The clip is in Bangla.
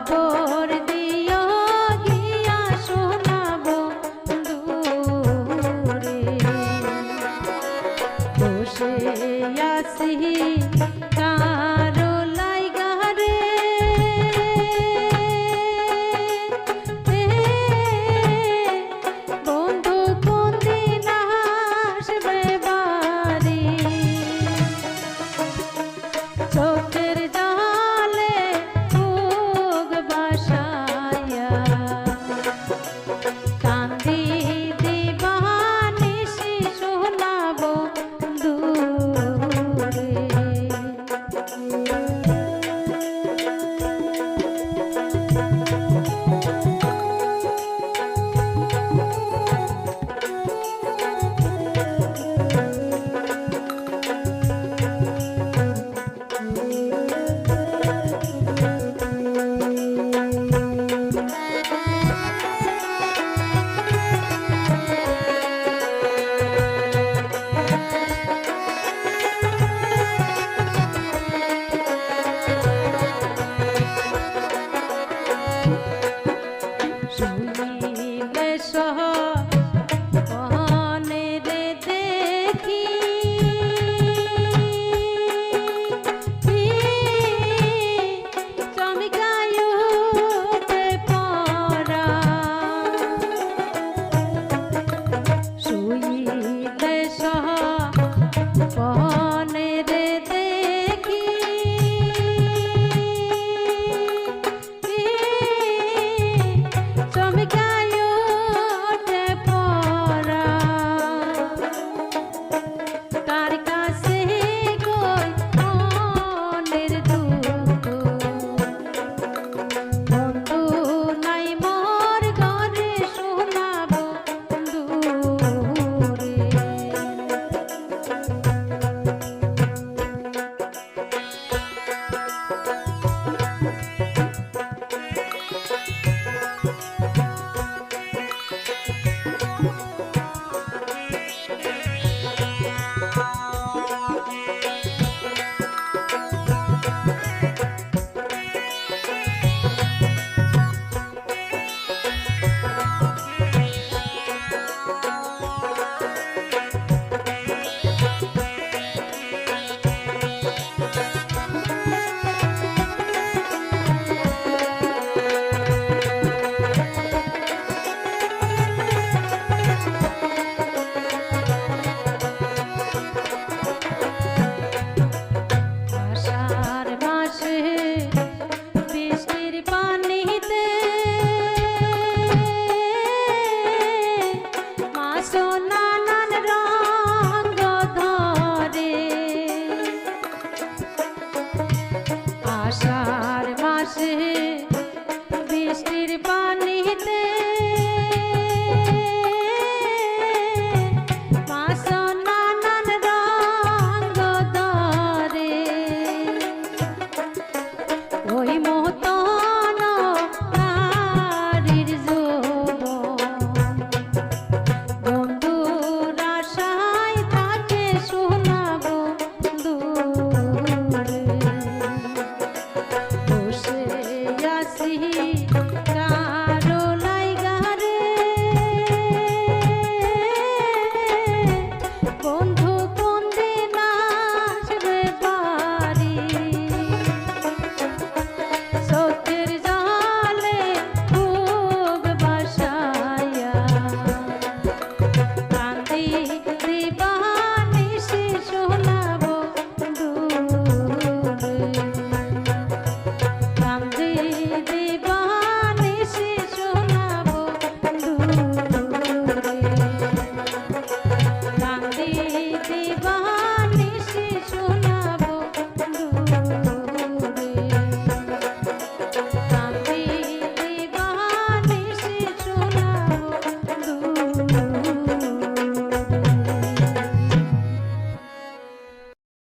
খবর দিও গিয়া শোনাবো দূরে বসে আছি কারো লাইগা রে বন্ধু কোন দিন আসবে বাড়ি চোখের জলে বুক বাসায়া কান্দি দিবানিশি শোনাবো দূরে শুনিলে সহনে রে দেখি চমকায়ুতে পরা শুইলে সহনে রে দেখি চমকায়ুতে পরা তার কাছে কই মনের দুঃখ বন্ধু নাই মোর ঘরে শোনাবো দূরে আষাঢ় মাসে বৃষ্টির পানিতে মাছ নানান রঙ ধরে আষাঢ় মাসে বৃষ্টির পানিতে মাছ নানান রঙ ধরে ওই মতন নারীর যৌবন বন্ধুর আশায় তাকে শোনাবো দূরে বসে আছি